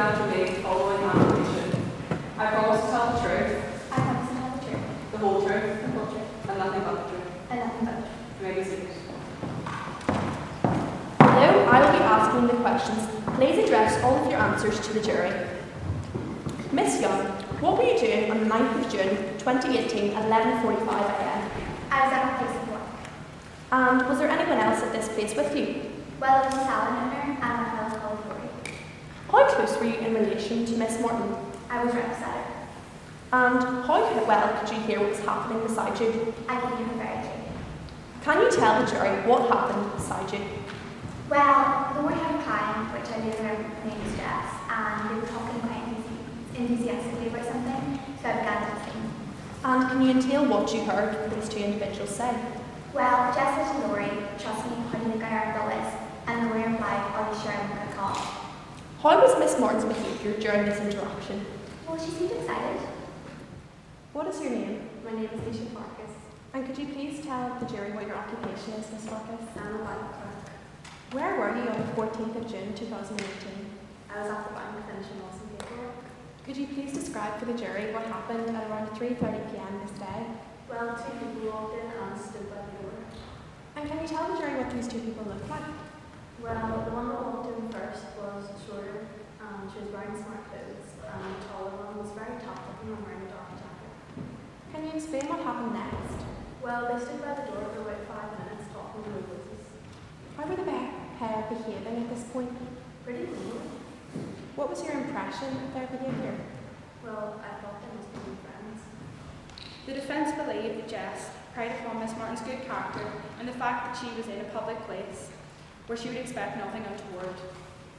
down to me following affirmation. I promise to tell the truth, I promise to tell the truth, the whole truth, the whole truth, and nothing but the truth. and nothing but the truth. You may be seated. Although I will be asking the questions, please address all of your answers to the jury. Miss Young, what were you doing on the 9th of June 2018 at 11:45 a.m? I was at my place of work. And was there anyone else at this place with you? Well, there was a salon owner and my fellow called Lori. How close were you in relation to Miss Morton? I was right beside her. And how well could you hear what was happening beside you? I could hear her very clearly. Can you tell the jury what happened beside you? Well, Lori had a client, which I knew her name was Jess, and they were talking quite enthusiastically about something, so I began to listen. And can you entail what you heard these two individuals say? Well, Jess said to Lori, "Trust me, how do you think I earned all this?" And Lori replied, "Are you sure I'm going to call?" How was Miss Morton's behaviour during this interaction? Well, she seemed excited. What is your name? My name is Lisa Farkas. And could you please tell the jury what your occupation is, Miss Farkas? I'm a bank clerk. Where were you on the 14th of June 2018? I was at the bank finishing off some paperwork. Could you please describe for the jury what happened at around 3:30 p.m. this day? Well, two people walked in and stood by the door. And can you tell the jury what these two people look like? Well, the one that walked in first was shorter, and she was wearing smart clothes, and the taller one was very tough looking and wearing a dark jacket. Can you explain what happened next? Well, they stood by the door for about 5 minutes talking to the voices. How were the pair behaving at this point? Pretty cool. What was your impression of their behaviour? Well, I thought they must be friends. The defence believed that Jess preyed upon Miss Martin's good character and the fact that she was in a public place where she would expect nothing untoward.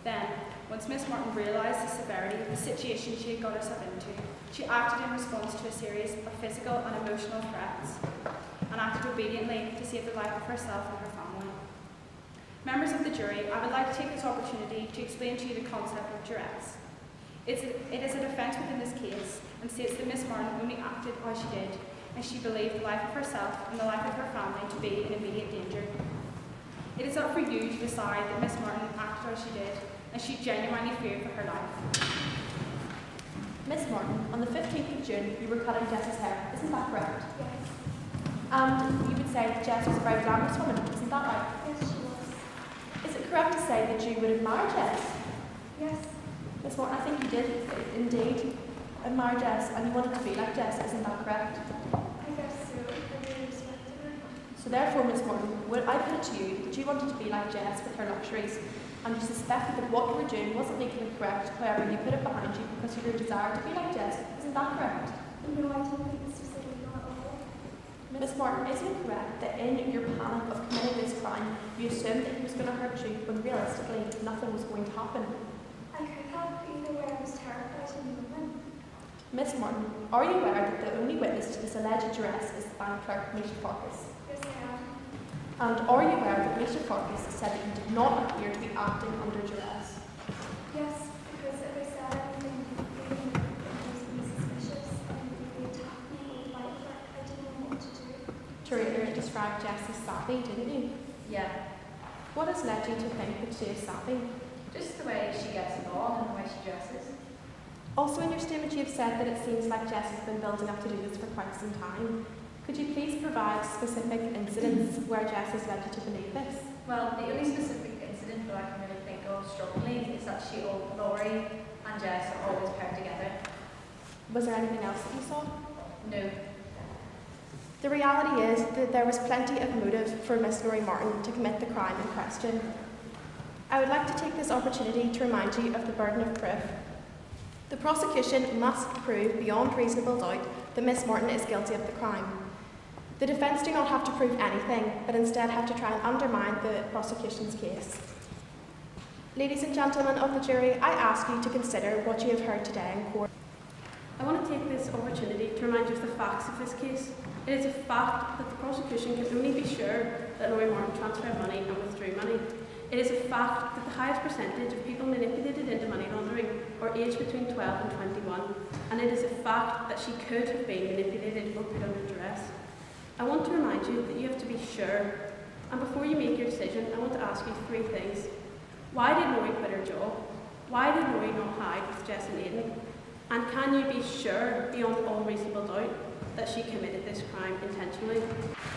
Then, once Miss Martin realised the severity of the situation she had got herself into, she acted in response to a series of physical and emotional threats and acted obediently to save the life of herself and her family. Members of the jury, I would like to take this opportunity to explain to you the concept of duress. It is a defence within this case and states that Miss Martin only acted as she did, and she believed the life of herself and the life of her family to be in immediate danger. It is up for you to decide that Miss Martin acted as she did, and she genuinely feared for her life. Miss Morton, on the 15th of June, you were cutting Jess's hair. Isn't that correct? Yes. And you would say that Jess was a very glamorous woman. Isn't that right? Yes, she was. Is it correct to say that you would admire Jess? Yes. Miss Morton, I think you did indeed admire Jess, and you wanted to be like Jess. Isn't that correct? I guess so. I really respected her. So therefore, Miss Morton, would I put it to you that you wanted to be like Jess with her luxuries, and you suspected that what you were doing wasn't legally correct, however you put it behind you because you were desired to be like Jess. Isn't that correct? No, I don't think this was illegal at all. Miss Morton, isn't it correct that in your panic of committing this crime, you assumed that he was going to hurt you when realistically nothing was going to happen? I could have, either way I was terrified in the moment. Miss Morton, are you aware that the only witness to this alleged duress is the bank clerk, Misha Farkas? Yes, I am. And are you aware that Misha Farkas said that you did not appear to be acting under duress? Yes, because if I said anything, it would be suspicious and it would attack me with light work. I didn't know what to do. Teresa described Jess as savvy, didn't you? Yeah, What has led you to think that she is savvy? just the way she gets involved and the way she dresses. Also in your statement you have said that it seems like Jess has been building up to do this for quite some time. Could you please provide specific incidents where Jess has led you to believe this? Well, the only specific incident that I can really think of strongly is that Laurie and Jess are always paired together. Was there anything else that you saw? No. The reality is that there was plenty of motive for Miss Laurie Martin to commit the crime in question. I would like to take this opportunity to remind you of the burden of proof. The prosecution must prove beyond reasonable doubt that Miss Martin is guilty of the crime. The defence do not have to prove anything, but instead have to try and undermine the prosecution's case. Ladies and gentlemen of the jury, I ask you to consider what you have heard today in court. I want to take this opportunity to remind you of the facts of this case. It is a fact that the prosecution can only be sure that Laurie Martin transferred money and withdrew money. It is a fact that the highest percentage of people manipulated into money laundering are aged between 12 and 21, and it is a fact that she could have been manipulated or put under duress. I want to remind you that you have to be sure, and before you make your decision, I want to ask you three things. Why did Laurie quit her job? Why did Laurie not hide with Jess and Aidan? And can you be sure, beyond all reasonable doubt, that she committed this crime intentionally?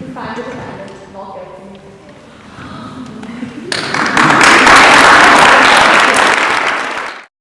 We find the defendant not guilty.